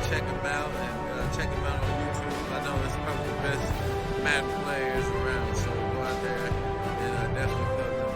check him out and check him out on YouTube. I know it's probably the best Madden players around, so go out there and definitely plug them.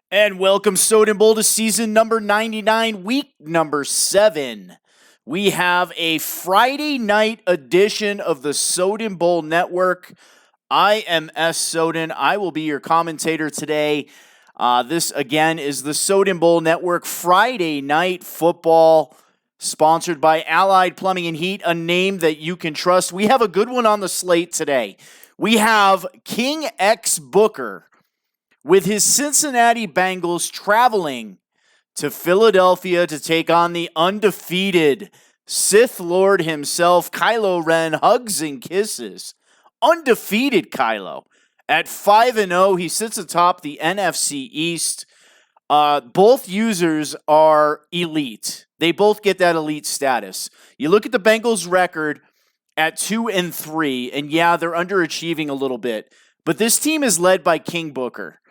And welcome, Soden Bowl, to season number 99, week number 7. We have a Friday night edition of the Soden Bowl Network. I am S. Soden. I will be your commentator today. This, again, is the Soden Bowl Network Friday night football, sponsored by Allied Plumbing and Heat, a name that you can trust. We have a good one on the slate today. We have King X Booker with his Cincinnati Bengals traveling to Philadelphia to take on the undefeated Sith Lord himself, Kylorenxoxo. Hugs and kisses. Undefeated Kylo. At 5-0, he sits atop the NFC East. Both users are elite. They both get that elite status. You look at the Bengals' record at 2-3, and yeah, they're underachieving a little bit. But this team is led by King Booker.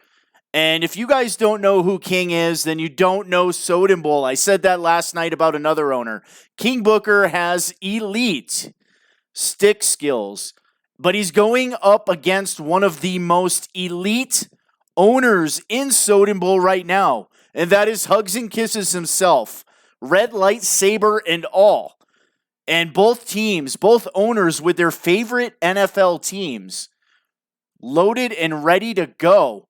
And if you guys don't know who King is, then you don't know Soden Bowl. I said that last night about another owner. King Booker has elite stick skills, but he's going up against one of the most elite owners in Soden Bowl right now, and that is Hugs and Kisses himself, red lightsaber and all. And both teams, both owners with their favorite NFL teams, loaded and ready to go.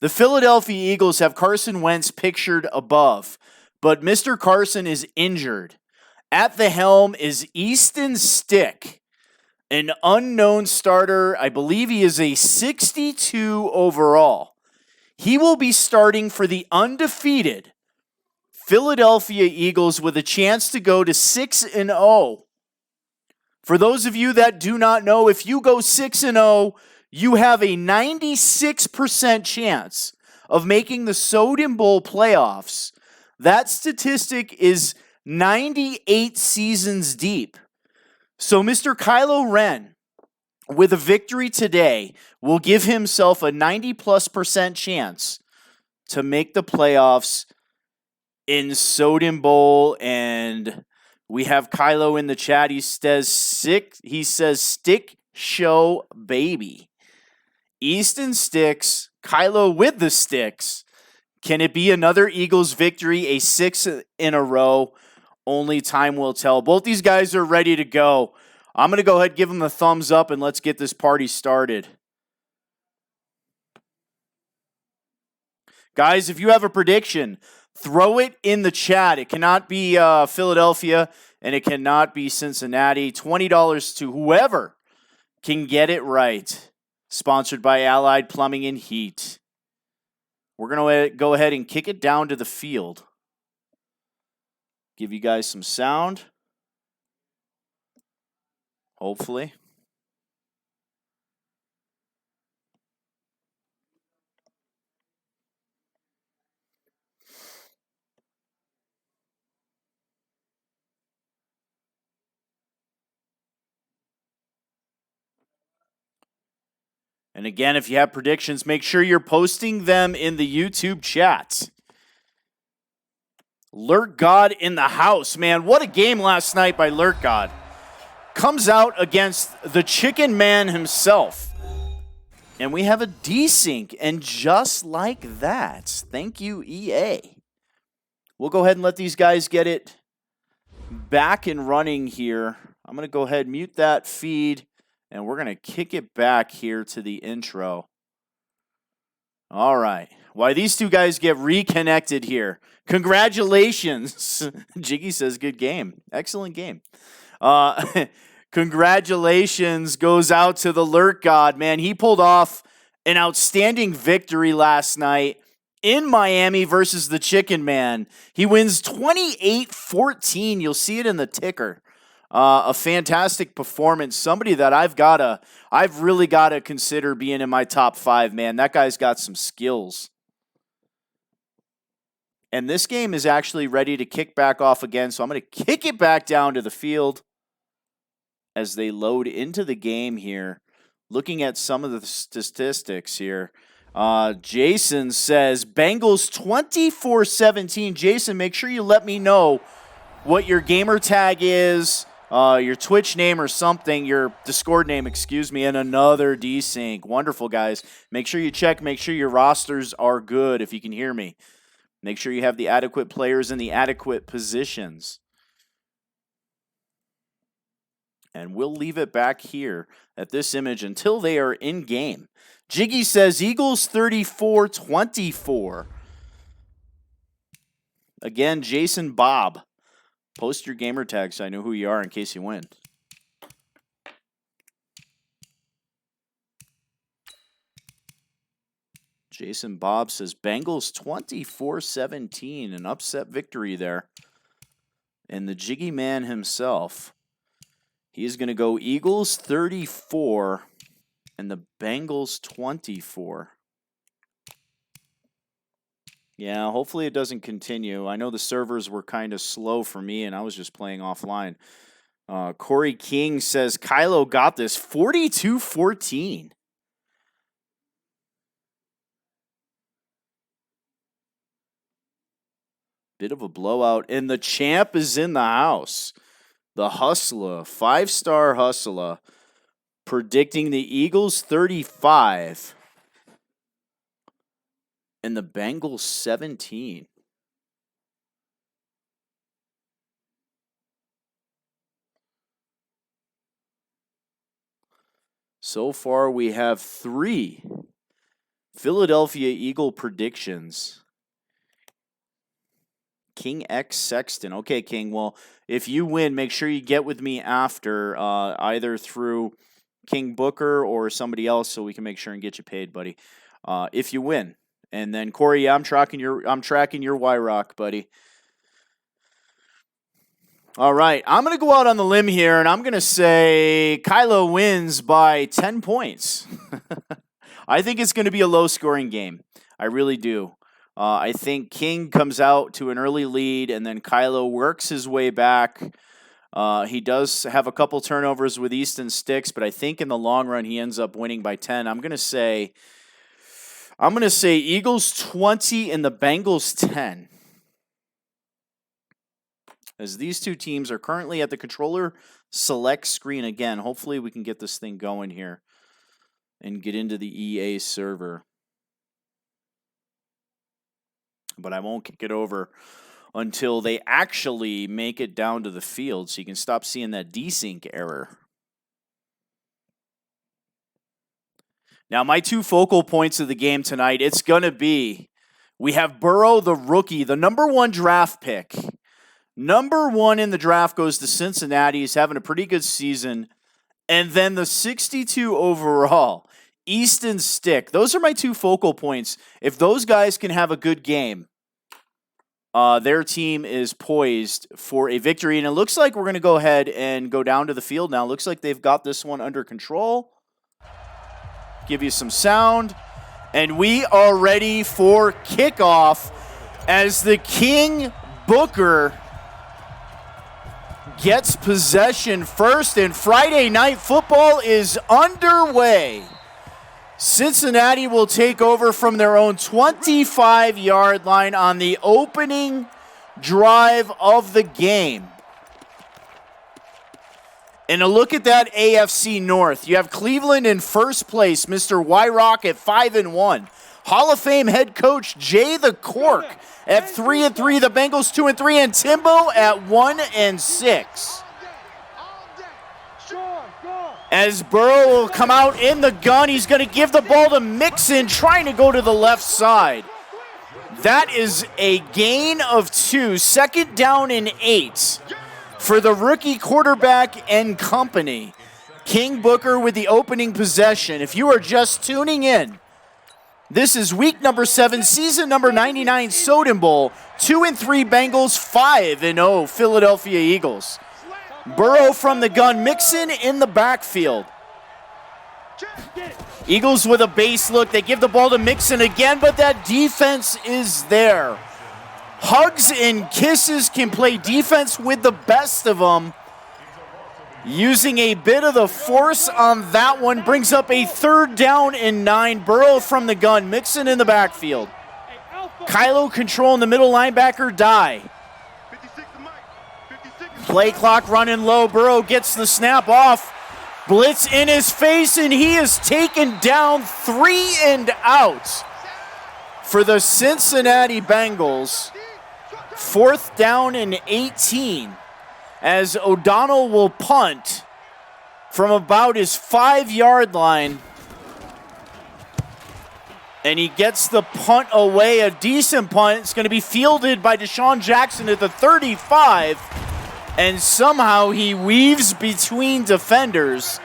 The Philadelphia Eagles have Carson Wentz pictured above, but Mr. Carson is injured. At the helm is Easton Stick, an unknown starter. I believe he is a 62 overall. He will be starting for the undefeated Philadelphia Eagles with a chance to go to 6-0. For those of you that do not know, if you go 6-0, you have a 96% chance of making the Soden Bowl playoffs. That statistic is 98 seasons deep. So Mr. Kylorenxoxo, with a victory today, will give himself a 90+% chance to make the playoffs in Soden Bowl. And we have Kylo in the chat. He says, stick show baby. Easton Sticks, Kylo with the sticks. Can it be another Eagles victory, a 6th in a row? Only time will tell. Both these guys are ready to go. I'm going to go ahead and give them the thumbs up, and let's get this party started. Guys, if you have a prediction, throw it in the chat. It cannot be Philadelphia, and it cannot be Cincinnati. $20 to whoever can get it right. Sponsored by Allied Plumbing and Heat. We're going to go ahead and kick it down to the field. Give you guys some sound. Hopefully. And again, if you have predictions, make sure you're posting them in the YouTube chat. Lurk God in the house. Man, what a game last night by Lurk God. Comes out against the Chicken Man himself. And we have a desync. And just like that, thank you, EA. We'll go ahead and let these guys get it back and running here. I'm going to go ahead and mute that feed. And we're going to kick it back here to the intro. All right. Why these two guys get reconnected here. Congratulations. Jiggy says good game. Excellent game. Congratulations goes out to the Lurk God. Man, he pulled off an outstanding victory last night in Miami versus the Chicken Man. He wins 28-14. You'll see it in the ticker. A fantastic performance. Somebody that I've really got to consider being in my top 5, man. That guy's got some skills. And this game is actually ready to kick back off again, so I'm going to kick it back down to the field as they load into the game here. Looking at some of the statistics here. Jason says, Bengals 24-17. Jason, make sure you let me know what your gamer tag is, your Twitch name or something, your Discord name, excuse me, and another desync. Wonderful, guys. Make sure you check, make sure your rosters are good if you can hear me. Make sure you have the adequate players in the adequate positions. And we'll leave it back here at this image until they are in game. Jiggy says Eagles 34-24. Again, Jason Bob. Post your gamer tag so I know who you are in case you win. Jason Bob says Bengals 24-17. An upset victory there. And the Jiggy Man himself, he's going to go Eagles 34 and the Bengals 24. Yeah, hopefully it doesn't continue. I know the servers were kind of slow for me, and I was just playing offline. Corey King says Kylo got this 42-14. Bit of a blowout, and the champ is in the house. The Hustler, 5-star Hustler, predicting the Eagles 35 and the Bengals 17. So far, we have 3 Philadelphia Eagle predictions. King X Sexton. Okay, King. Well, if you win, make sure you get with me after, either through King Booker or somebody else, so we can make sure and get you paid, buddy. If you win, and then Corey, I'm tracking your Y-Rock, buddy. All right, I'm gonna go out on the limb here, and I'm gonna say Kylo wins by 10 points. I think it's gonna be a low-scoring game. I really do. I think King comes out to an early lead, and then Kylo works his way back. He does have a couple turnovers with Easton Sticks, but I think in the long run he ends up winning by 10. I'm gonna say Eagles 20 and the Bengals 10. As these two teams are currently at the controller select screen again. Hopefully we can get this thing going here and get into the EA server. But I won't kick it over until they actually make it down to the field so you can stop seeing that desync error. Now, my 2 focal points of the game tonight, it's going to be, we have Burrow, the rookie, the number 1 draft pick. Number 1 in the draft goes to Cincinnati. He's having a pretty good season. And then the 62 overall, Easton Stick. Those are my 2 focal points. If those guys can have a good game, their team is poised for a victory. And it looks like we're going to go ahead and go down to the field now. Looks like they've got this one under control. Give you some sound. And we are ready for kickoff as the King Booker gets possession first, and Friday Night Football is underway. Cincinnati will take over from their own 25-yard line on the opening drive of the game. And a look at that AFC North. You have Cleveland in first place, Mr. Y-Rock at 5-1. Hall of Fame head coach Jay the Cork at 3-3. The Bengals 2-3, and Timbo at 1-6. As Burrow will come out in the gun, he's going to give the ball to Mixon, trying to go to the left side. That is a gain of 2. 2nd down and 8 for the rookie quarterback and company. King Booker with the opening possession. If you are just tuning in, this is week number 7, season number 99, Soden Bowl. 2-3 Bengals, 5-0 Philadelphia Eagles. Burrow from the gun, Mixon in the backfield. Eagles with a base look. They give the ball to Mixon again, but that defense is there. hugs and kisses, can play defense with the best of them. Using a bit of the force on that one, brings up a 3rd down and 9. Burrow from the gun, Mixon in the backfield. Kylo controlling the middle linebacker, die. Play clock running low. Burrow gets the snap off. Blitz in his face, and he is taken down 3 and out for the Cincinnati Bengals. 4th down and 18 as O'Donnell will punt from about his 5-yard line. And he gets the punt away, a decent punt. It's going to be fielded by Deshaun Jackson at the 35. And somehow he weaves between defenders.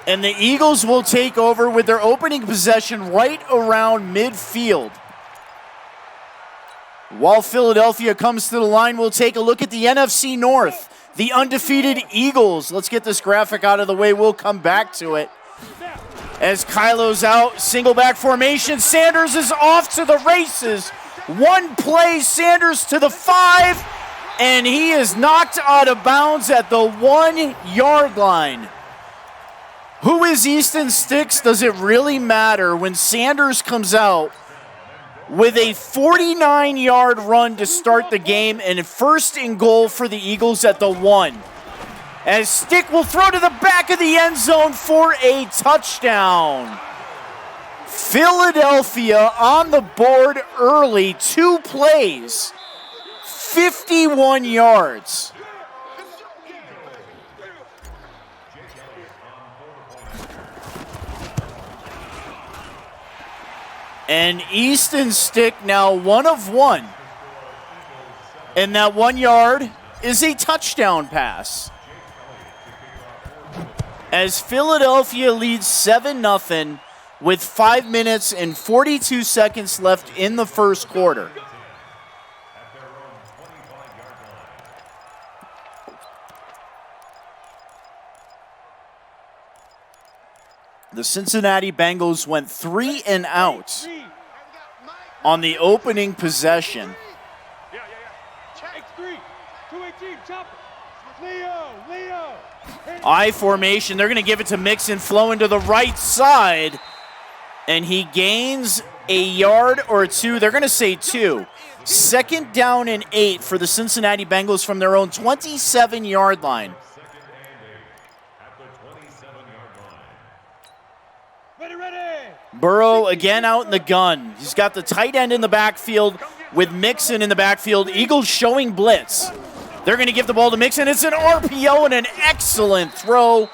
And the Eagles will take over with their opening possession right around midfield. While Philadelphia comes to the line, we'll take a look at the NFC North. The undefeated Eagles. Let's get this graphic out of the way. We'll come back to it. As Kylo's out, single back formation. Sanders is off to the races. One play, Sanders to the 5, and he is knocked out of bounds at the 1-yard line. Who is Easton Sticks? Does it really matter when Sanders comes out with a 49-yard run to start the game and 1st and goal for the Eagles at the 1? As Stick will throw to the back of the end zone for a touchdown. Philadelphia on the board early, 2 plays, 51 yards. And Easton Stick now 1 of 1. And that 1 yard is a touchdown pass. As Philadelphia leads 7-0 with 5 minutes and 42 seconds left in the first quarter. The Cincinnati Bengals went 3 and out on the opening possession. I formation, they're going to give it to Mixon, flowing to the right side, and he gains a yard or 2. They're going to say 2. 2nd down and 8 for the Cincinnati Bengals from their own 27-yard line. Burrow again out in the gun. He's got the tight end in the backfield with Mixon in the backfield. Eagles showing blitz. They're going to give the ball to Mixon. It's an RPO and an excellent throw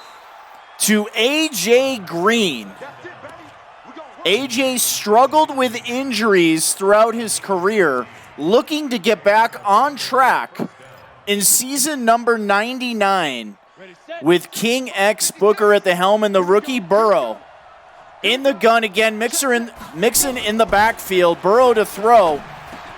to A.J. Green. A.J. struggled with injuries throughout his career, looking to get back on track in season number 99 with King X Booker at the helm and the rookie Burrow. In the gun again, Mixon in the backfield. Burrow to throw.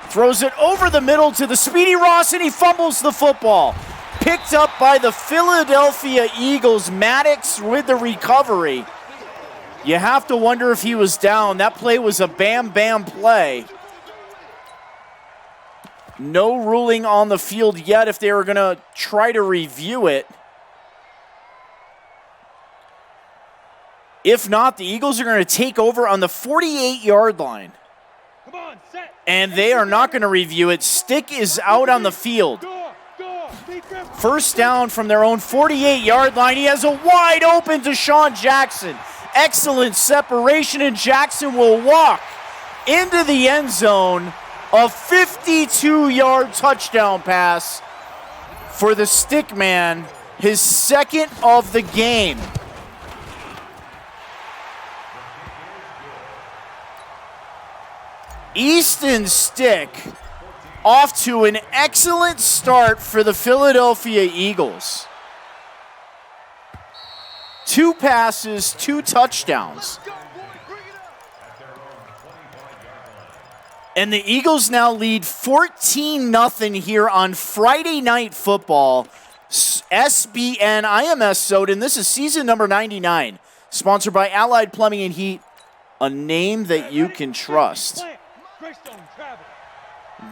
Throws it over the middle to the Speedy Ross, and he fumbles the football. Picked up by the Philadelphia Eagles. Maddox with the recovery. You have to wonder if he was down. That play was a bam-bam play. No ruling on the field yet if they were going to try to review it. If not, the Eagles are going to take over on the 48-yard line. And they are not going to review it. Stick is out on the field. 1st down from their own 48-yard line. He has a wide open Deshaun Jackson. Excellent separation, and Jackson will walk into the end zone. A 52-yard touchdown pass for the Stick Man, his 2nd of the game. Easton Stick off to an excellent start for the Philadelphia Eagles. 2 passes, 2 touchdowns. And the Eagles now lead 14-0 here on Friday Night Football. SBN IMS Soden. This is season number 99. Sponsored by Allied Plumbing and Heat. A name that you can trust.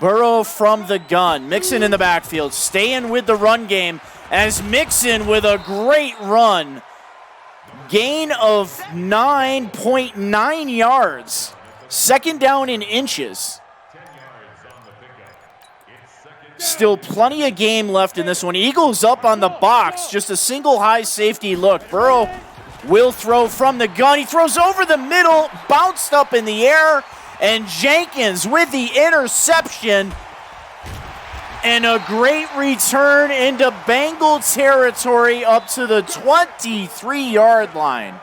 Burrow from the gun. Mixon in the backfield, staying with the run game as Mixon with a great run. Gain of 9.9 yards. Second down in inches. Still plenty of game left in this one. Eagles up on the box. Just a single high safety look. Burrow will throw from the gun. He throws over the middle, bounced up in the air, and Jenkins with the interception. And a great return into Bengal territory up to the 23-yard line.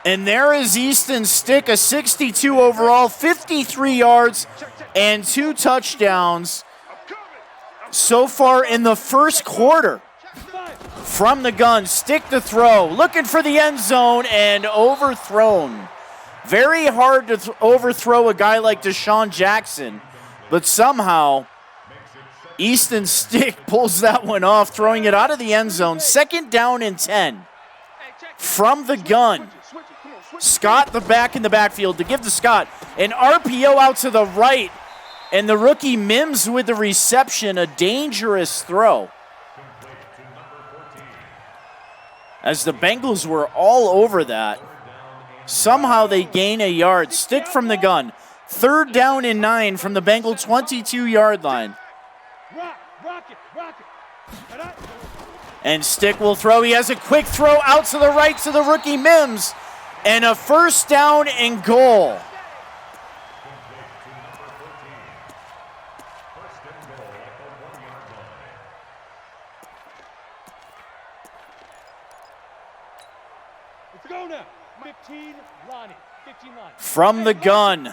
And there is Easton Stick, a 62 overall, 53 yards, and 2 touchdowns so far in the first quarter. From the gun, Stick to throw, looking for the end zone, and overthrown. Very hard to overthrow a guy like Deshaun Jackson, but somehow Easton Stick pulls that one off, throwing it out of the end zone. Second down and 10. From the gun, Scott the back in the backfield to give to Scott. An RPO out to the right, and the rookie Mims with the reception, a dangerous throw. As the Bengals were all over that, somehow they gain a yard. Stick from the gun. Third down and 9 from the Bengal 22-yard line. And Stick will throw. He has a quick throw out to the right to the rookie Mims. And a first down and goal. Let's go now. 15 Lonnie. From the gun.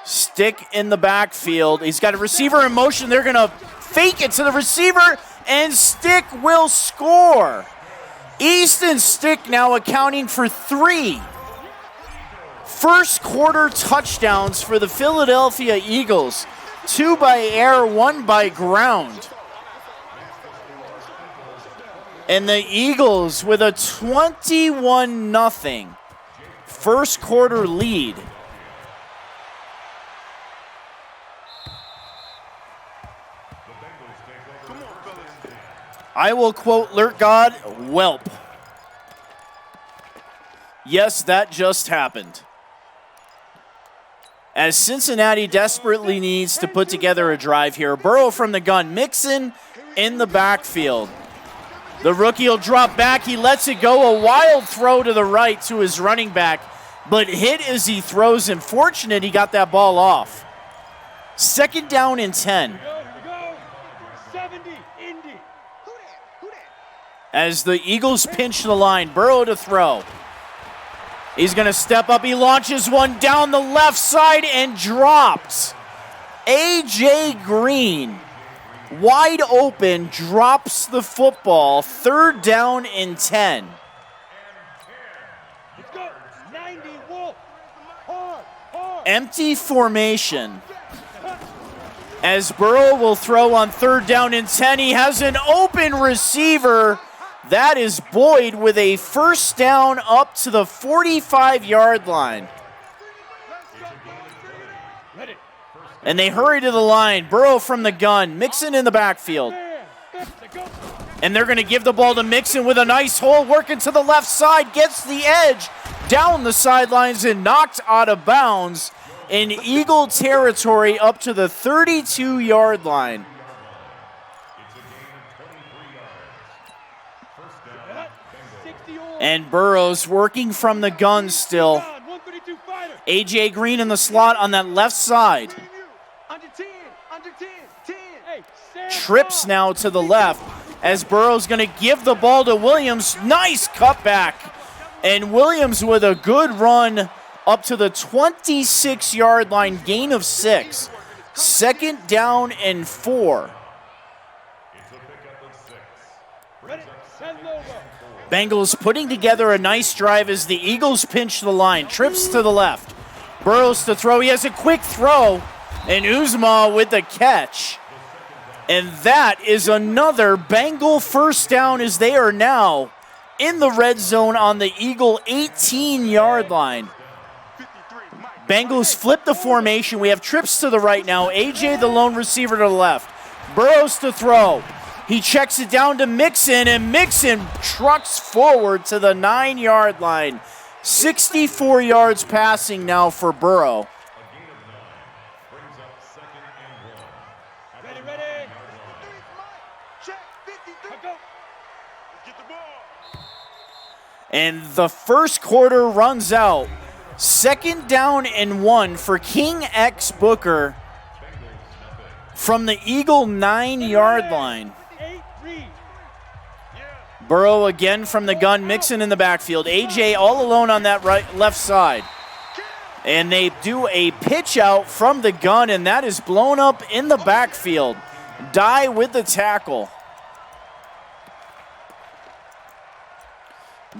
Stick in the backfield. He's got a receiver in motion. They're going to fake it to the receiver, and Stick will score. Easton Stick now accounting for 3 first quarter touchdowns for the Philadelphia Eagles. 2 by air, 1 by ground. And the Eagles with a 21-0 first quarter lead. I will quote Lurk God, whelp. Yes, that just happened. As Cincinnati desperately needs to put together a drive here. Burrow from the gun, Mixon in the backfield. The rookie will drop back, he lets it go, a wild throw to the right to his running back, but hit as he throws him. Fortunate he got that ball off. Second down and 10. As the Eagles pinch the line, Burrow to throw. He's going to step up. He launches one down the left side and drops. A.J. Green, wide open, drops the football. Third down and 10. Let's go. 90 Wolf. Hard. Empty formation. As Burrow will throw on third down and 10, he has an open receiver. That is Boyd with a first down up to the 45-yard line. And they hurry to the line. Burrow from the gun. Mixon in the backfield. And they're going to give the ball to Mixon with a nice hole. Working to the left side. Gets the edge. Down the sidelines and knocked out of bounds. In Eagle territory up to the 32-yard line. And Burrow's working from the gun still. A.J. Green in the slot on that left side. Trips now to the left as Burrow's going to give the ball to Williams. Nice cutback. And Williams with a good run up to the 26-yard line, gain of 6. Second down and 4. Bengals putting together a nice drive as the Eagles pinch the line. Trips to the left. Burrows to throw. He has a quick throw. And Uzomah with the catch. And that is another Bengal first down as they are now in the red zone on the Eagle 18-yard line. Bengals flip the formation. We have trips to the right now. AJ, the lone receiver, to the left. Burrows to throw. He checks it down to Mixon, and Mixon trucks forward to the 9-yard line. 64 yards passing now for Burrow. Ready. Check. 53. Go. Get the ball. And the first quarter runs out. 2nd down and 1 for King X Booker from the Eagle 9-yard line. 8-3. Burrow again from the gun, Mixon in the backfield. AJ all alone on that left side. And they do a pitch out from the gun, and that is blown up in the backfield. Dye with the tackle.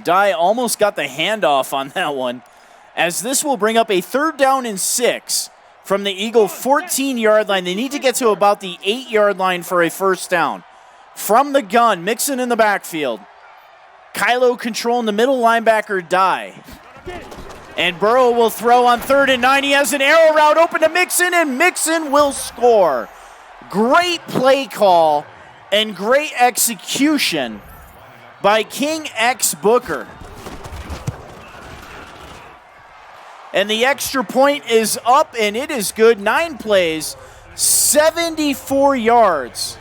Dye almost got the handoff on that one, as this will bring up a 3rd down and 6 from the Eagle 14-yard line. They need to get to about the 8-yard line for a 1st down. From the gun, Mixon in the backfield. Kylo controlling the middle linebacker, Dye. And Burrow will throw on 3rd and 9. He has an arrow route open to Mixon, and Mixon will score. Great play call and great execution by King X Booker. And the extra point is up, and it is good. 9 plays, 74 yards.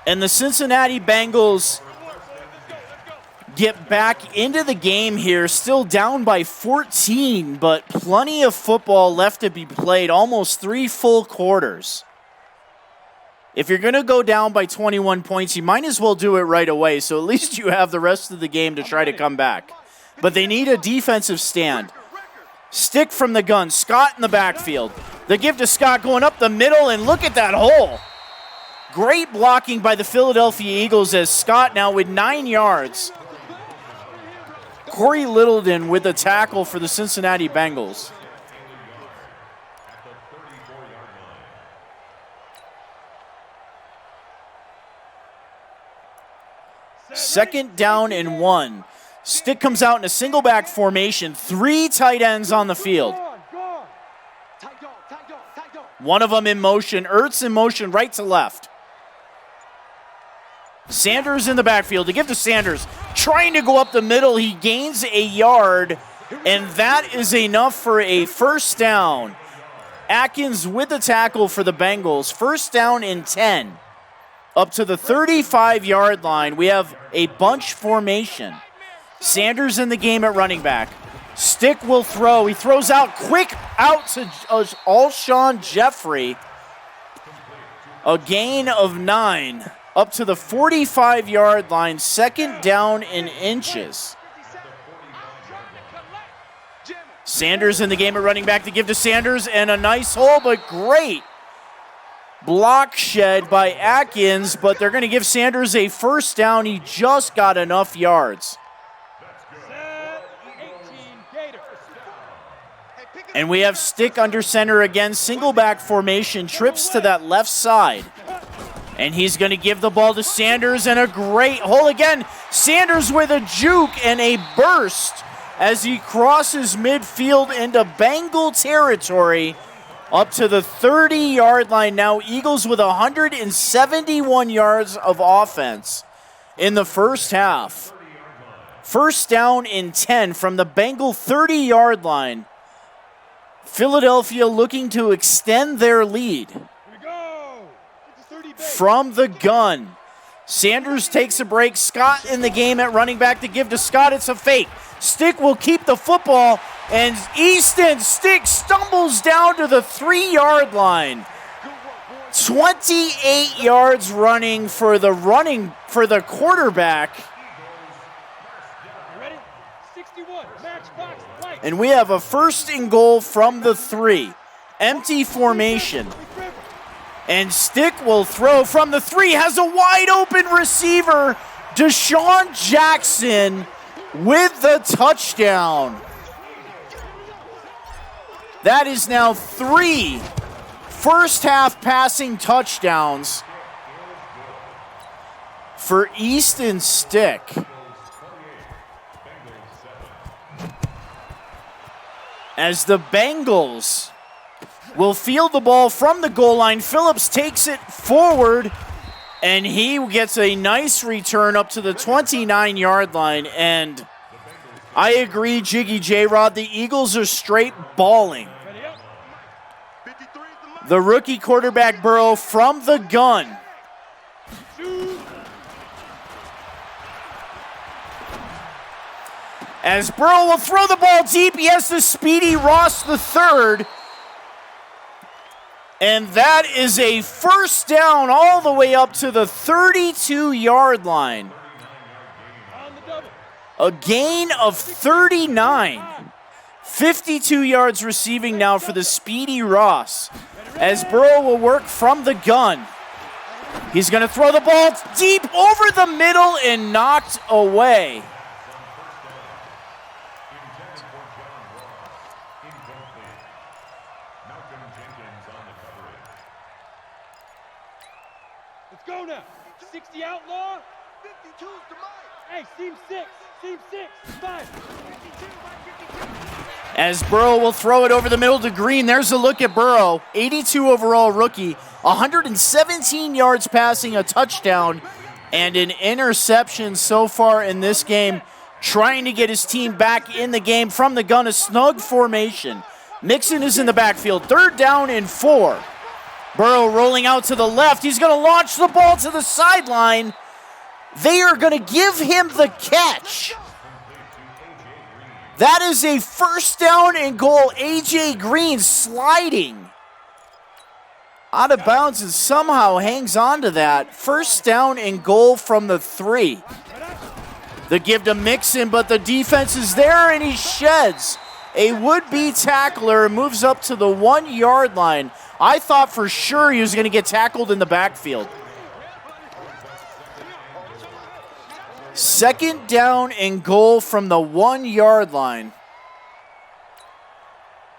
And the Cincinnati Bengals get back into the game here, still down by 14, but plenty of football left to be played, almost 3 full quarters. If you're going to go down by 21 points, you might as well do it right away, so at least you have the rest of the game to try to come back. But they need a defensive stand. Stick from the gun, Scott in the backfield. The give to Scott going up the middle, and look at that hole. Great blocking by the Philadelphia Eagles as Scott now with 9 yards. Corey Littleton with the tackle for the Cincinnati Bengals. Second down and 1. Stick comes out in a single back formation. 3 tight ends on the field. One of them in motion. Ertz in motion right to left. Sanders in the backfield. To give to Sanders. Trying to go up the middle. He gains a yard, and that is enough for a 1st down. Atkins with the tackle for the Bengals. 1st down and 10. Up to the 35-yard line. We have a bunch formation. Sanders in the game at running back. Stick will throw. He throws out quick out to Alshon Jeffrey. A gain of 9. Up to the 45-yard line. 2nd down in inches. Sanders in the game at running back to give to Sanders, and a nice hole, but great block shed by Atkins, but they're going to give Sanders a 1st down. He just got enough yards. And we have Stick under center again, single back formation, trips to that left side. And he's going to give the ball to Sanders, and a great hole again. Sanders with a juke and a burst as he crosses midfield into Bengal territory up to the 30-yard line. Now Eagles with 171 yards of offense in the first half. 1st down and 10 from the Bengal 30-yard line. Philadelphia looking to extend their lead. From the gun. Sanders takes a break. Scott in the game at running back to give to Scott. It's a fake. Stick will keep the football, and Easton Stick stumbles down to the 3-yard line. 28 yards running for the quarterback. And we have a 1st and goal from the 3. Empty formation. And Stick will throw from the 3. Has a wide open receiver. Deshaun Jackson with the touchdown. That is now 3 first half passing touchdowns for Easton Stick. As the Bengals will field the ball from the goal line. Phillips takes it forward, and he gets a nice return up to the 29-yard line. And I agree, Jiggy J-Rod, the Eagles are straight balling. The rookie quarterback Burrow from the gun. As Burrow will throw the ball deep, he has the speedy Ross the third. And that is a first down all the way up to the 32-yard line. A gain of 39. 52 yards receiving now for the speedy Ross. As Burrow will work from the gun. He's going to throw the ball deep over the middle and knocked away. Let's go now. 60 outlaw. 52's to Mike. Hey, seam 6. Seam 6. 5. 52 by 52. As Burrow will throw it over the middle to Green. There's a look at Burrow. 82 overall rookie. 117 yards passing, a touchdown, and an interception so far in this game. Trying to get his team back in the game from the gun. A snug formation. Mixon is in the backfield. 3rd down and 4. Burrow rolling out to the left. He's going to launch the ball to the sideline. They are going to give him the catch. That is a first down and goal. A.J. Green sliding out of bounds and somehow hangs on to that. First down and goal from the 3. The give to Mixon, but the defense is there and he sheds. A would-be tackler moves up to the 1-yard line. I thought for sure he was going to get tackled in the backfield. 2nd down and goal from the 1-yard line.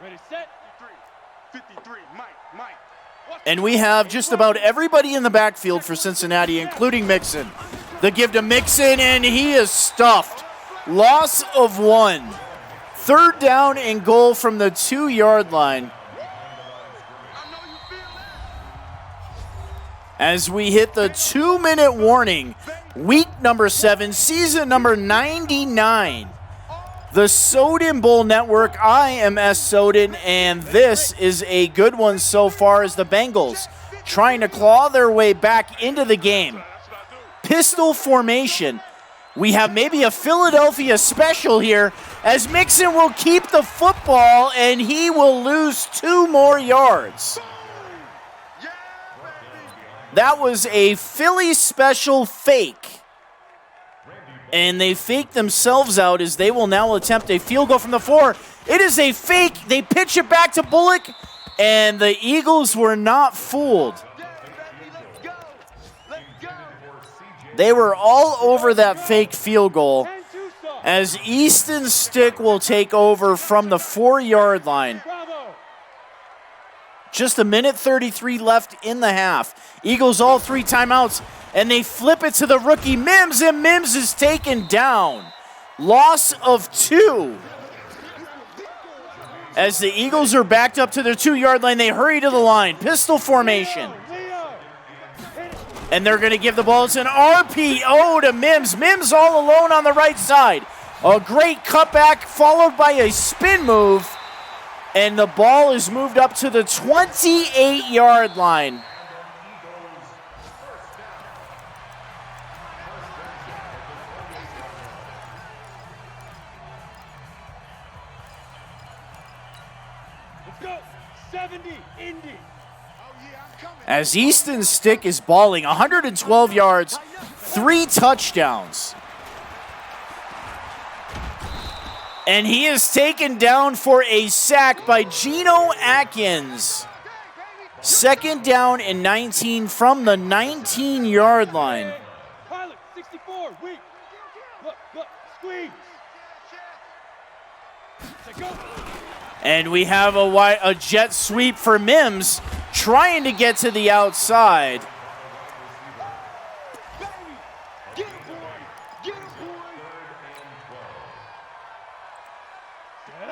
Ready, set. 53. Mike. And we have just about everybody in the backfield for Cincinnati, including Mixon. The give to Mixon, and he is stuffed. Loss of 1. 3rd down and goal from the 2-yard line. As we hit the 2-minute warning, week number 7, season number 99. The Soden Bowl Network. I am S. Soden, and this is a good one so far as the Bengals trying to claw their way back into the game. Pistol formation. We have maybe a Philadelphia special here as Mixon will keep the football and he will lose 2 more yards. That was a Philly special fake. And they fake themselves out as they will now attempt a field goal from the 4. It is a fake. They pitch it back to Bullock, and the Eagles were not fooled. They were all over that fake field goal as Easton Stick will take over from the 4-yard line. Just 1:33 left in the half. Eagles all 3 timeouts, and they flip it to the rookie Mims, and Mims is taken down. Loss of 2. As the Eagles are backed up to their 2-yard line, they hurry to the line. Pistol formation. And they're going to give the ball. It's an RPO to Mims. Mims all alone on the right side. A great cutback followed by a spin move. And the ball is moved up to the 28-yard line. Let's go. 70, Indy. As Easton Stick is balling, 112 yards, 3 touchdowns. And he is taken down for a sack by Geno Atkins. 2nd down and 19 from the 19-yard line. Pilot, 64, weak. Look, squeeze. Go. And we have a jet sweep for Mims, trying to get to the outside.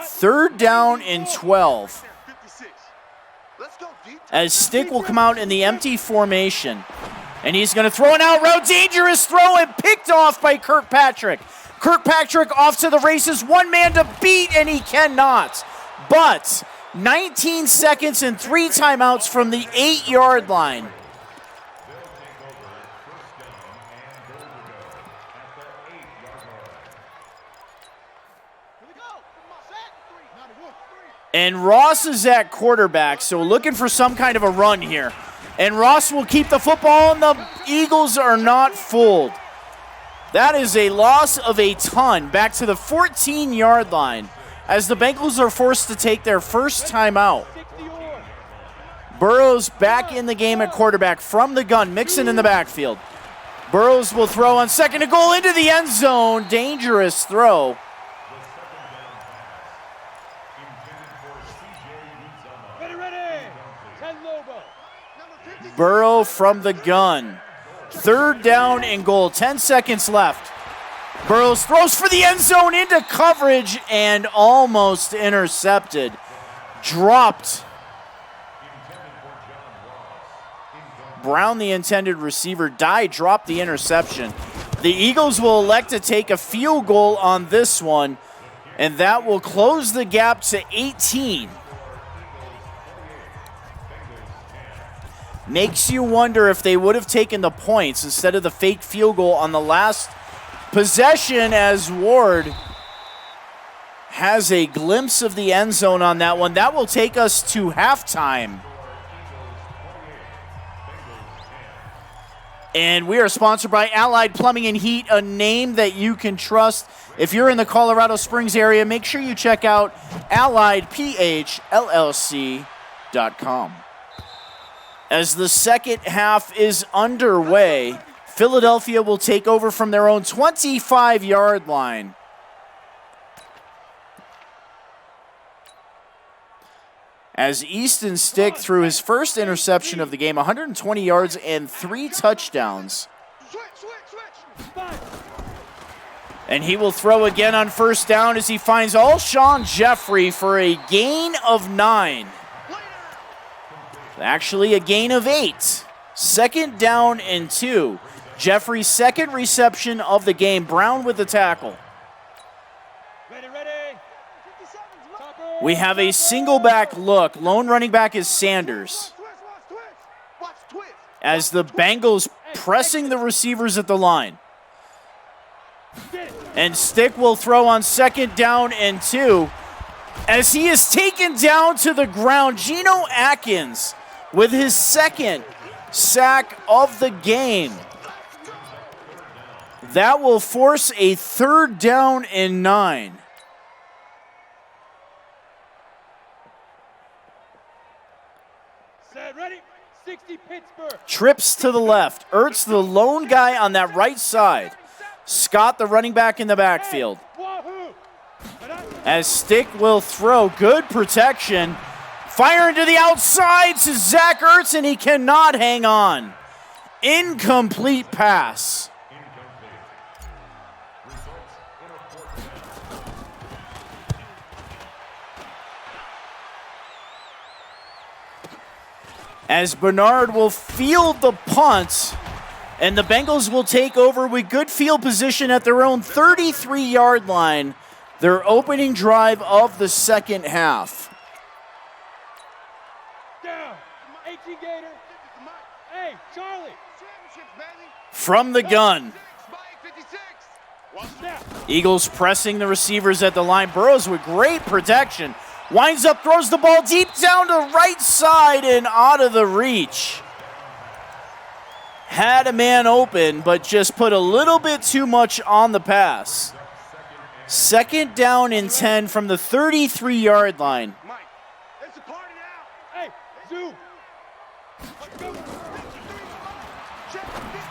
3rd down and 12. As Stick will come out in the empty formation. And he's going to throw an out route. Dangerous throw and picked off by Kirkpatrick. Kirkpatrick off to the races. One man to beat, and he cannot. But 19 seconds and 3 timeouts from the 8-yard line. And Ross is at quarterback, so looking for some kind of a run here. And Ross will keep the football, and the Eagles are not fooled. That is a loss of a ton, back to the 14-yard line, as the Bengals are forced to take their first timeout. Burrows back in the game at quarterback from the gun, Mixon in the backfield. Burrows will throw on 2nd and goal into the end zone. Dangerous throw. Burrow from the gun. 3rd down and goal. 10 seconds left. Burrows throws for the end zone into coverage and almost intercepted. Dropped. Brown, the intended receiver, dropped the interception. The Eagles will elect to take a field goal on this one, and that will close the gap to 18. Makes you wonder if they would have taken the points instead of the fake field goal on the last possession, as Ward has a glimpse of the end zone on that one. That will take us to halftime. And we are sponsored by Allied Plumbing and Heat, a name that you can trust. If you're in the Colorado Springs area, make sure you check out AlliedPHLLC.com. As the second half is underway, Philadelphia will take over from their own 25-yard line. As Easton Stick threw his first interception of the game, 120 yards and 3 touchdowns. And he will throw again on 1st down as he finds Alshon Jeffrey for a gain of 9. Actually, a gain of 8. 2nd down and 2. Jeffrey's 2nd reception of the game. Brown with the tackle. We have a single back look. Lone running back is Sanders. As the Bengals pressing the receivers at the line. And Stick will throw on 2nd down and 2. As he is taken down to the ground, Geno Atkins with his 2nd sack of the game. That will force a 3rd down and 9. Set, ready, 60 Pittsburgh. Trips to the left. Ertz, the lone guy on that right side. Scott, the running back in the backfield. As Stick will throw, good protection. Firing to the outside to Zach Ertz, and he cannot hang on. Incomplete pass. As Bernard will field the punt, and the Bengals will take over with good field position at their own 33-yard line, their opening drive of the second half. Down, 18 Gator. Hey, Charlie. From the gun. Eagles pressing the receivers at the line. Burrows with great protection. Winds up, throws the ball deep down to right side and out of the reach. Had a man open, but just put a little bit too much on the pass. 2nd down and 10 from the 33-yard line.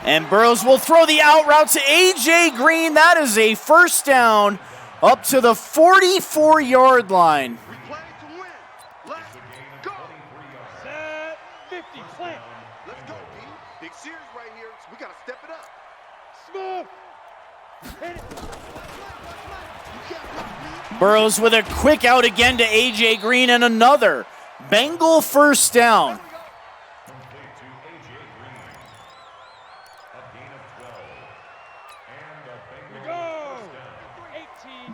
And Burrows will throw the out route to A.J. Green. That is a 1st down up to the 44-yard line. Burrows with a quick out again to A.J. Green and another Bengal first down.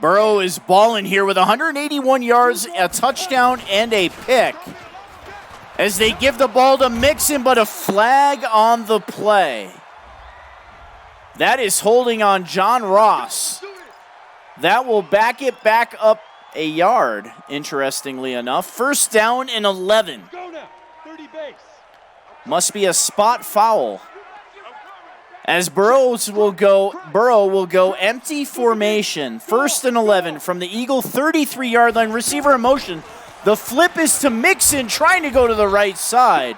Burrow is balling here with 181 yards, a touchdown, and a pick. As they give the ball to Mixon, but a flag on the play. That is holding on John Ross. That will back it back up a yard, interestingly enough. First down and 11. Go now, 30 base. Must be a spot foul. As Burrow will go empty formation. First and 11 from the Eagle 33-yard line. Receiver in motion. The flip is to Mixon, trying to go to the right side.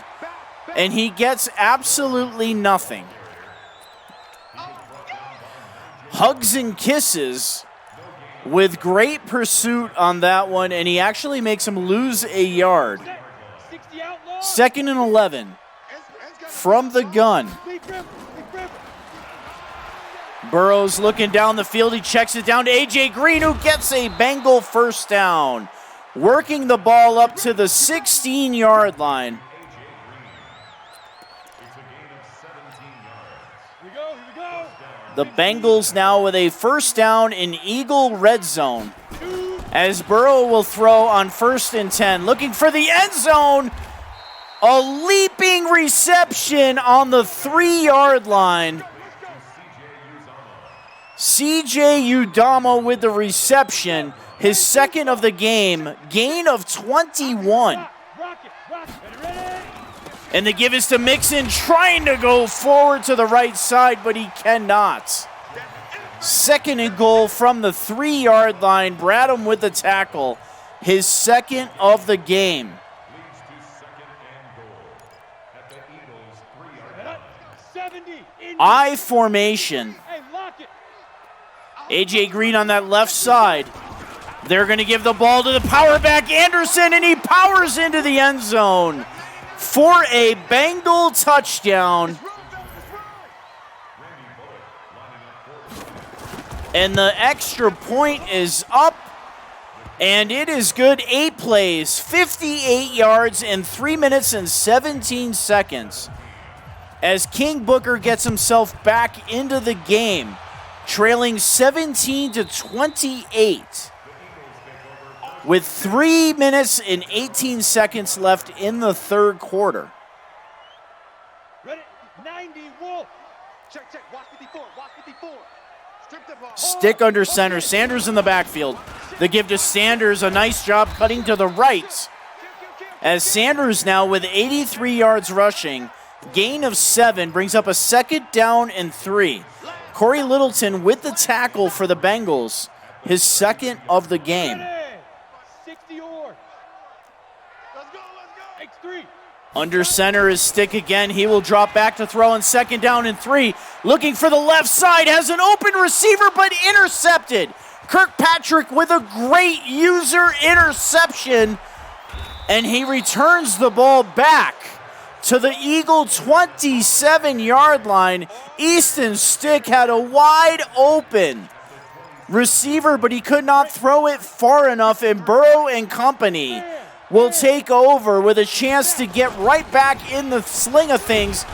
And he gets absolutely nothing. Hugs and kisses with great pursuit on that one, and he actually makes him lose a yard. Second and 11 from the gun. Burrow's looking down the field. He checks it down to A.J. Green, who gets a Bengal first down. Working the ball up to the 16-yard line. The Bengals now with a first down in Eagle red zone. As Burrow will throw on first and 10. Looking for the end zone. A leaping reception on the 3-yard line. C.J. Udama with the reception. His second of the game. Gain of 21. And the give is to Mixon, trying to go forward to the right side, but he cannot. Second and goal from the 3-yard line. Bradham with the tackle. His second of the game. I formation. A.J. Green on that left side. They're going to give the ball to the power back, Anderson, and he powers into the end zone for a Bengal touchdown. And the extra point is up, and it is good. 8 plays, 58 yards in 3 minutes and 17 seconds. As King Booker gets himself back into the game, trailing 17-28. With 3 minutes and 18 seconds left in the third quarter. Ready, 90, Wolf. Check, watch 54, watch 54. Strip the ball. Stick under center, Sanders in the backfield. The give to Sanders, a nice job cutting to the right. As Sanders now with 83 yards rushing, gain of 7, brings up a second down and 3. Corey Littleton with the tackle for the Bengals, his second of the game. Under center is Stick again. He will drop back to throw on second down and 3. Looking for the left side, has an open receiver but intercepted. Kirkpatrick with a great user interception, and he returns the ball back to the Eagle 27-yard line. Easton Stick had a wide open receiver, but he could not throw it far enough, and Burrow and company will take over with a chance to get right back in the sling of things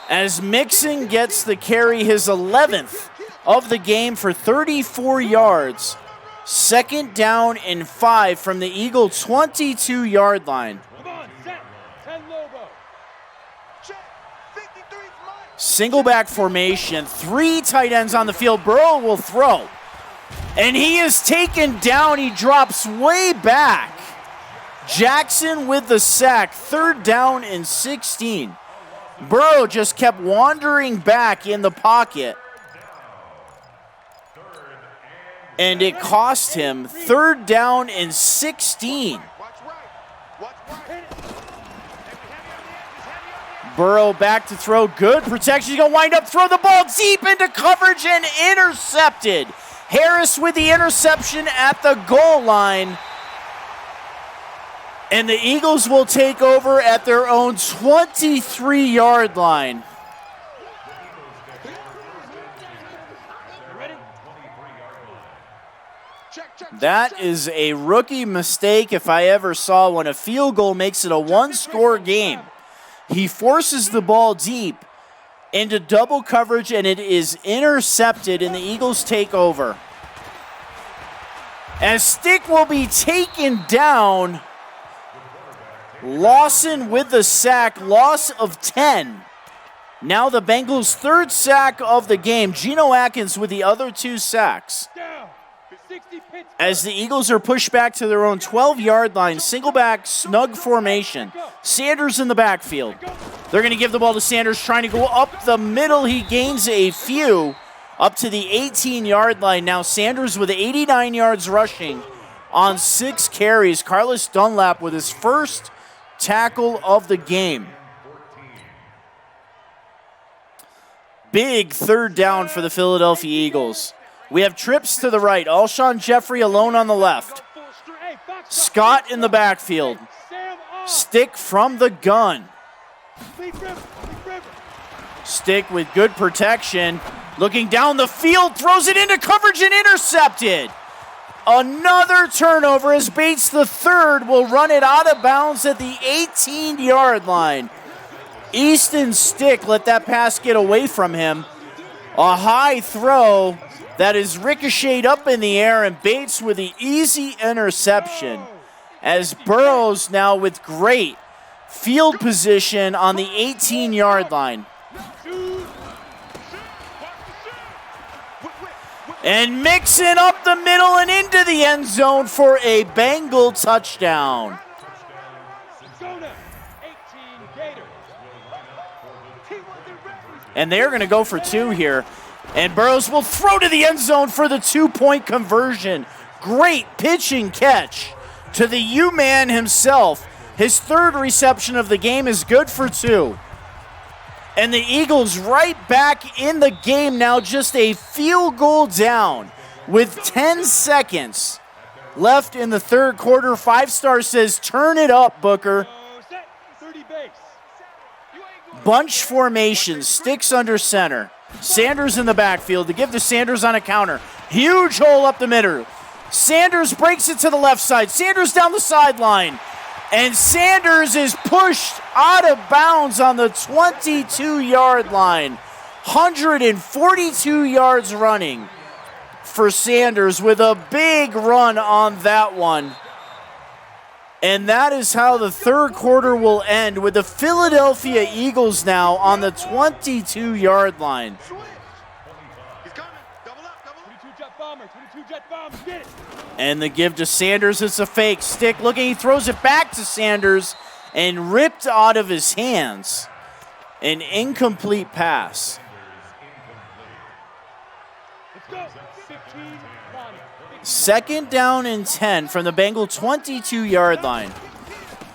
as Mixon gets the carry, his 11th of the game for 34 yards. Second down and 5 from the Eagle 22-yard line. Single back formation, 3 tight ends on the field. Burrow will throw, and he is taken down. He drops way back. Jackson with the sack, third down and 16. Burrow just kept wandering back in the pocket, and it cost him third down and 16. Burrow back to throw, good protection. He's going to wind up, throw the ball deep into coverage and intercepted. Harris with the interception at the goal line. And the Eagles will take over at their own 23-yard line. That is a rookie mistake if I ever saw one. A field goal makes it a one-score game. He forces the ball deep into double coverage, and it is intercepted, and the Eagles take over. As Stick will be taken down. Lawson with the sack, loss of 10. Now the Bengals' third sack of the game. Geno Atkins with the other 2 sacks. As the Eagles are pushed back to their own 12-yard line, single back, snug formation. Sanders in the backfield. They're going to give the ball to Sanders, trying to go up the middle. He gains a few up to the 18-yard line. Now Sanders with 89 yards rushing on 6 carries. Carlos Dunlap with his first tackle of the game. Big third down for the Philadelphia Eagles. We have trips to the right. Alshon Jeffrey alone on the left. Scott in the backfield. Stick from the gun. Stick with good protection. Looking down the field, throws it into coverage and intercepted. Another turnover as Bates the third will run it out of bounds at the 18-yard line. Easton Stick let that pass get away from him. A high throw that is ricocheted up in the air, and Bates with the easy interception as Burrows now with great field position on the 18-yard line. And mixing up the middle and into the end zone for a Bengal touchdown. And they're going to go for 2 here. And Burrows will throw to the end zone for the 2-point conversion. Great pitching catch to the U-man himself. His third reception of the game is good for 2. And the Eagles right back in the game now, just a field goal down with 10 seconds left in the third quarter. 5-star says, turn it up, Booker. Bunch formation, Sticks under center. Sanders in the backfield to give to Sanders on a counter. Huge hole up the middle. Sanders breaks it to the left side. Sanders down the sideline. And Sanders is pushed out of bounds on the 22-yard line. 142 yards running for Sanders with a big run on that one. And that is how the third quarter will end, with the Philadelphia Eagles now on the 22-yard line. And the give to Sanders, it's a fake. Stick looking, he throws it back to Sanders and ripped out of his hands. An incomplete pass. Second down and 10 from the Bengal 22-yard line.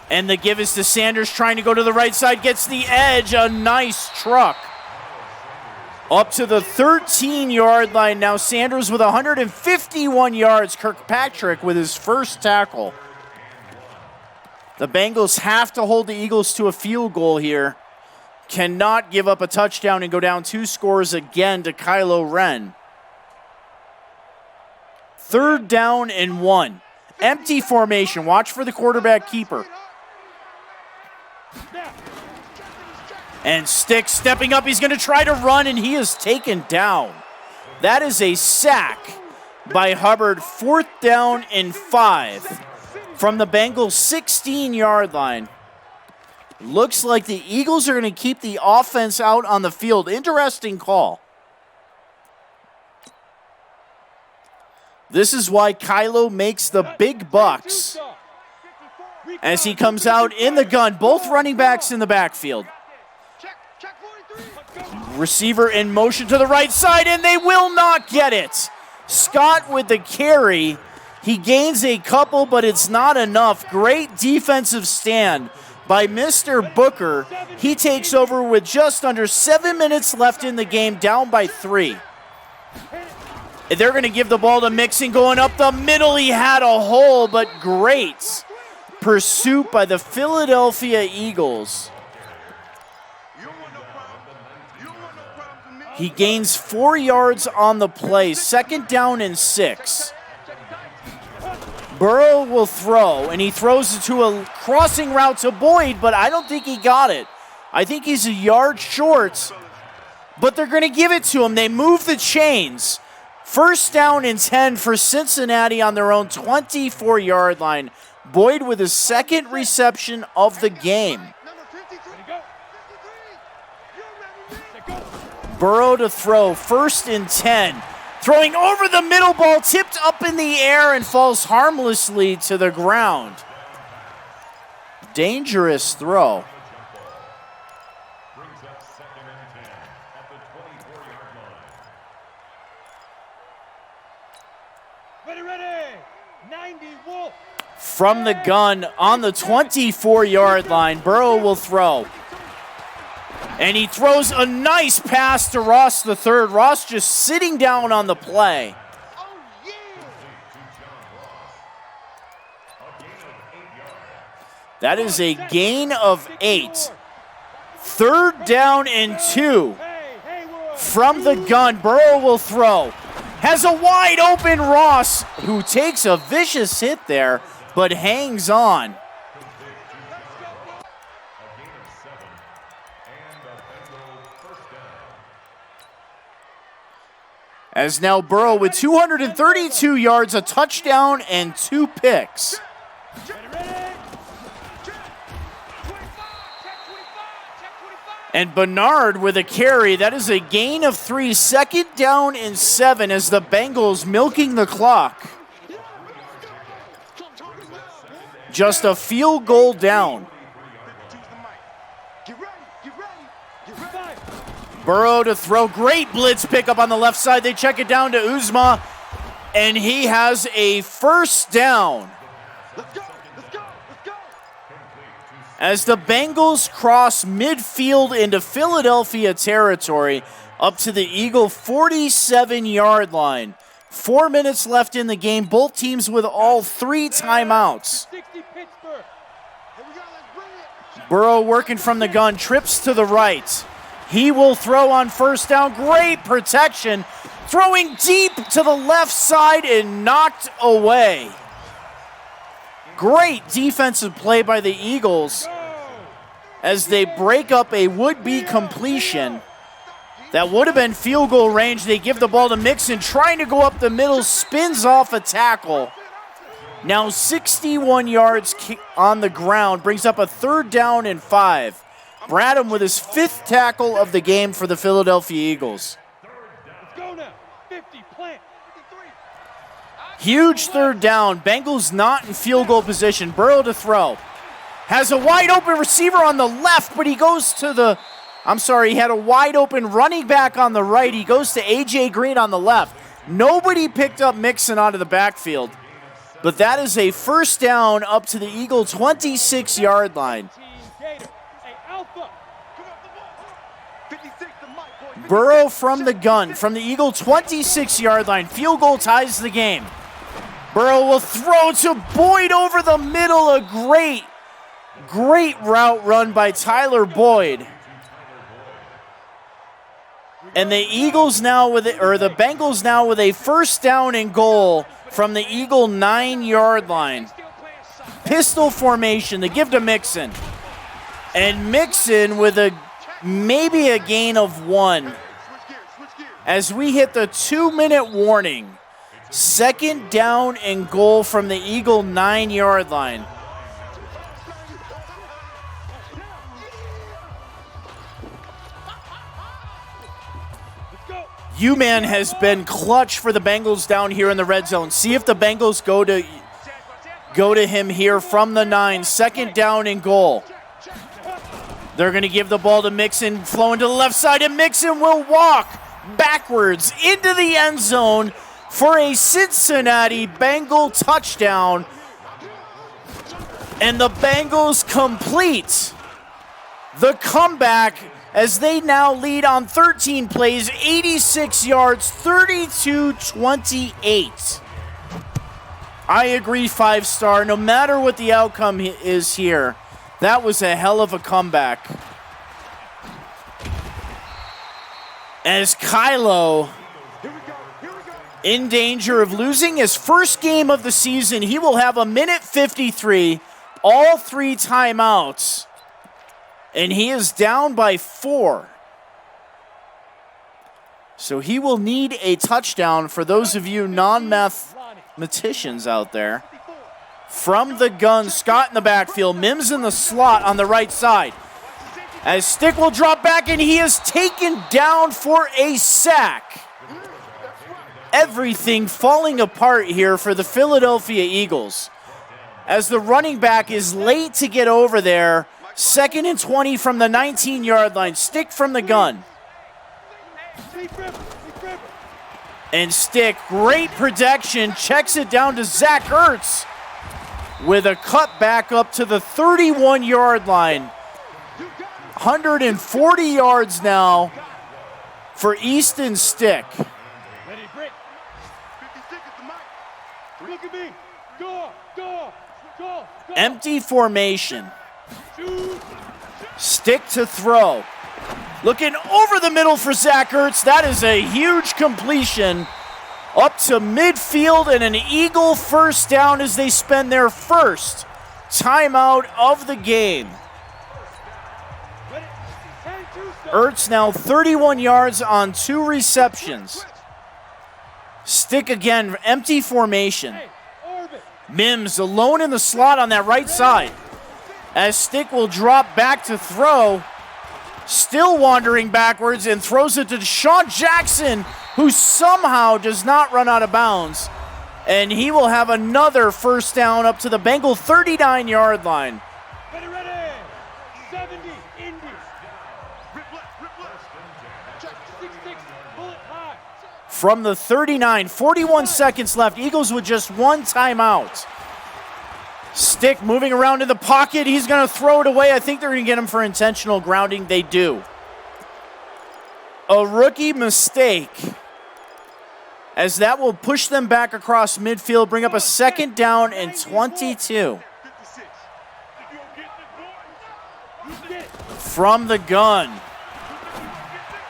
And the give is to Sanders, trying to go to the right side, gets the edge, a nice truck. Up to the 13-yard line now. Sanders with 151 yards. Kirkpatrick with his first tackle. The Bengals have to hold the Eagles to a field goal here. Cannot give up a touchdown and go down 2 scores again to Kylorenxoxo. Third down and 1. Empty formation. Watch for the quarterback keeper. And Stick stepping up. He's going to try to run, and he is taken down. That is a sack by Hubbard. 4th down and 5 from the Bengals 16-yard line. Looks like the Eagles are going to keep the offense out on the field. Interesting call. This is why Kylo makes the big bucks as he comes out in the gun. Both running backs in the backfield. Receiver in motion to the right side, and they will not get it. Scott with the carry. He gains a couple, but it's not enough. Great defensive stand by Mr. Booker. He takes over with just under 7 minutes left in the game, down by 3. They're going to give the ball to Mixon going up the middle. He had a hole, but great pursuit by the Philadelphia Eagles. He gains 4 yards on the play. 2nd down and 6. Burrow will throw, and he throws it to a crossing route to Boyd, but I don't think he got it. I think he's a yard short, but they're going to give it to him. They move the chains. First down and 10 for Cincinnati on their own 24-yard line. Boyd with his second reception of the game. Burrow to throw, first and 10. Throwing over the middle, ball tipped up in the air and falls harmlessly to the ground. Dangerous throw. Ready. 90 Wolf. From the gun on the 24-yard line, Burrow will throw. And he throws a nice pass to Ross the third. Ross just sitting down on the play. That is a gain of 8. Third down and 2. From the gun, Burrow will throw. Has a wide open Ross, who takes a vicious hit there, but hangs on. As now Burrow with 232 yards, a touchdown, and 2 picks. And Bernard with a carry. That is a gain of 3, second down and 7 as the Bengals milking the clock. Just a field goal down. Burrow to throw. Great blitz pickup on the left side. They check it down to Uzma, and he has a first down. As the Bengals cross midfield into Philadelphia territory, up to the Eagle 47-yard line. 4 minutes left in the game. Both teams with all 3 timeouts. Burrow working from the gun, trips to the right. He will throw on first down. Great protection. Throwing deep to the left side and knocked away. Great defensive play by the Eagles as they break up a would-be completion. That would have been field goal range. They give the ball to Mixon, trying to go up the middle, spins off a tackle. Now 61 yards on the ground, brings up a third down and 5. Bradham with his 5th tackle of the game for the Philadelphia Eagles. Huge third down. Bengals not in field goal position. Burrow to throw. Has a wide open receiver on the left, but he goes to the... he had a wide open running back on the right. He goes to A.J. Green on the left. Nobody picked up Mixon out of the backfield. But that is a first down up to the Eagle 26-yard line. Burrow from the gun, from the Eagle 26-yard line. Field goal ties the game. Burrow will throw to Boyd over the middle. A great route run by Tyler Boyd. And the Bengals now with a first down and goal from the Eagle 9-yard line. Pistol formation, they give to Mixon. And Mixon with maybe a gain of 1. As we hit the 2-minute warning. Second down and goal from the Eagle 9-yard line. U-Man has been clutch for the Bengals down here in the red zone. See if the Bengals go to him here from the 9. Second down and goal. They're going to give the ball to Mixon, flowing to the left side, and Mixon will walk backwards into the end zone for a Cincinnati Bengal touchdown. And the Bengals complete the comeback as they now lead on 13 plays, 86 yards, 32-28. I agree, 5-star. No matter what the outcome is here, that was a hell of a comeback. As Kylo in danger of losing his first game of the season. He will have 1:53, all 3 timeouts, and he is down by 4. So he will need a touchdown for those of you non-mathematicians out there. From the gun, Scott in the backfield, Mims in the slot on the right side. As Stick will drop back, and he is taken down for a sack. Everything falling apart here for the Philadelphia Eagles. As the running back is late to get over there, 2nd and 20 from the 19-yard line. Stick from the gun. And Stick, great protection, checks it down to Zach Ertz with a cut back up to the 31-yard line. 140 yards now for Easton Stick. Empty formation. Stick to throw. Looking over the middle for Zach Ertz. That is a huge completion up to midfield, and an Eagle first down as they spend their first timeout of the game. Ertz now 31 yards on 2 receptions. Stick again, empty formation. Mims alone in the slot on that right side. As Stick will drop back to throw. Still wandering backwards and throws it to Deshaun Jackson, who somehow does not run out of bounds. And he will have another first down up to the Bengal 39-yard line. Ready. 70, Indy. Bullet high. From the 39, 41 seconds left. Eagles with just 1 timeout. Stick moving around in the pocket. He's going to throw it away. I think they're going to get him for intentional grounding. They do. A rookie mistake, as that will push them back across midfield, bring up a 2nd down and 22. From the gun.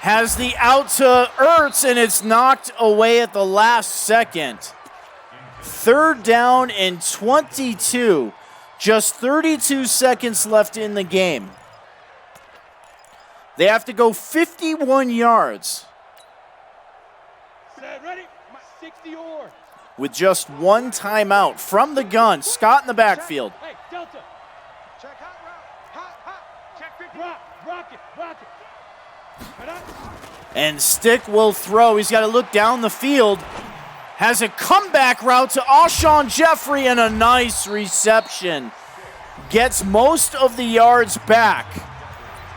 Has the out to Ertz, and it's knocked away at the last second. 3rd down and 22. Just 32 seconds left in the game. They have to go 51 yards. Ready. 60 or. With just 1 timeout. From the gun, Scott in the backfield. Hey, Delta. Check hot. Check big rocket. And Stick will throw. He's got to look down the field. Has a comeback route to Alshon Jeffrey, and a nice reception. Gets most of the yards back.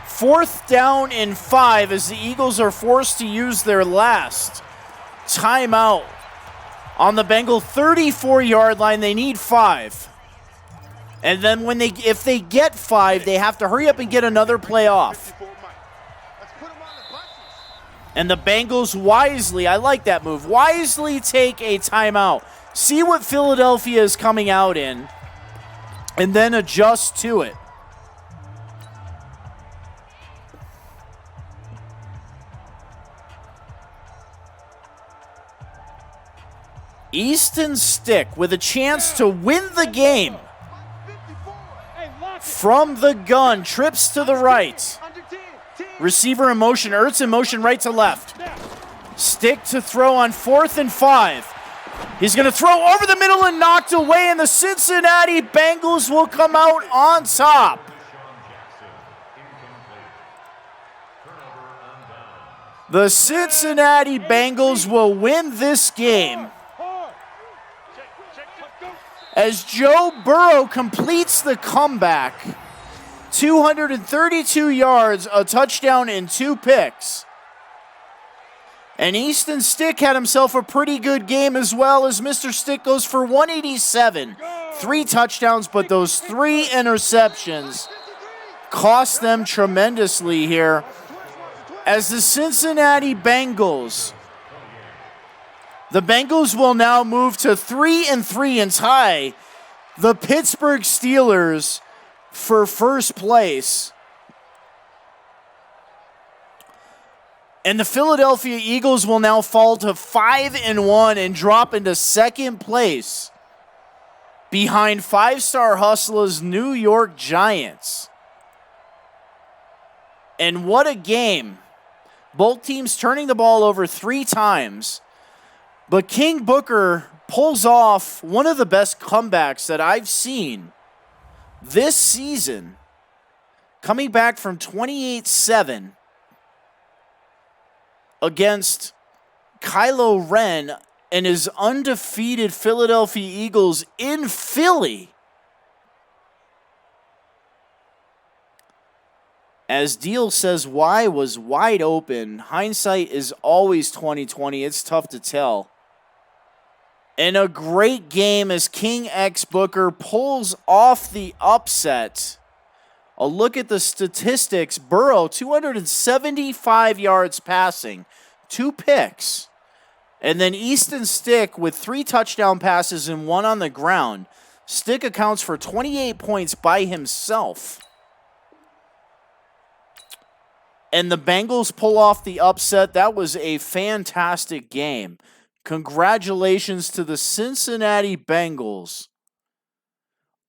4th down and 5 as the Eagles are forced to use their last timeout. On the Bengal 34-yard line, they need 5. And then if they get 5, they have to hurry up and get another play off. And the Bengals wisely, I like that move, wisely take a timeout. See what Philadelphia is coming out in, and then adjust to it. Easton Stick with a chance to win the game. From the gun, trips to the right. Receiver in motion, Ertz in motion right to left. Stick to throw on 4th and 5. He's going to throw over the middle and knocked away, and the Cincinnati Bengals will come out on top. The Cincinnati Bengals will win this game as Joe Burrow completes the comeback. 232 yards, a touchdown, and 2 picks. And Easton Stick had himself a pretty good game as well, as Mr. Stick goes for 187. 3 touchdowns, but those 3 interceptions cost them tremendously here, as the Cincinnati Bengals. The Bengals will now move to 3-3 and tie the Pittsburgh Steelers for first place. And the Philadelphia Eagles will now fall to 5-1 and drop into second place behind five-star hustlers New York Giants. And what a game. Both teams turning the ball over 3 times. But King Booker pulls off one of the best comebacks that I've seen this season, coming back from 28-7 against Kylorenxoxo and his undefeated Philadelphia Eagles in Philly. As Deal says, Y was wide open. Hindsight is always 20/20. It's tough to tell. And a great game as King X Booker pulls off the upset. A look at the statistics. Burrow, 275 yards passing, 2 picks. And then Easton Stick with 3 touchdown passes and 1 on the ground. Stick accounts for 28 points by himself. And the Bengals pull off the upset. That was a fantastic game. Congratulations to the Cincinnati Bengals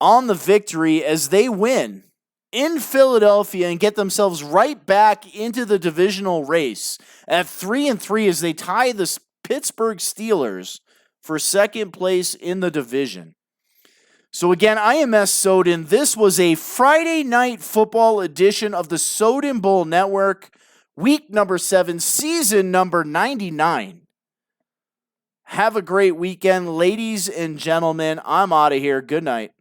on the victory as they win in Philadelphia and get themselves right back into the divisional race at 3-3 as they tie the Pittsburgh Steelers for second place in the division. So again, I am S. Soden. This was a Friday night football edition of the Soden Bowl Network, week number 7, season number 99. Have a great weekend, ladies and gentlemen. I'm out of here. Good night.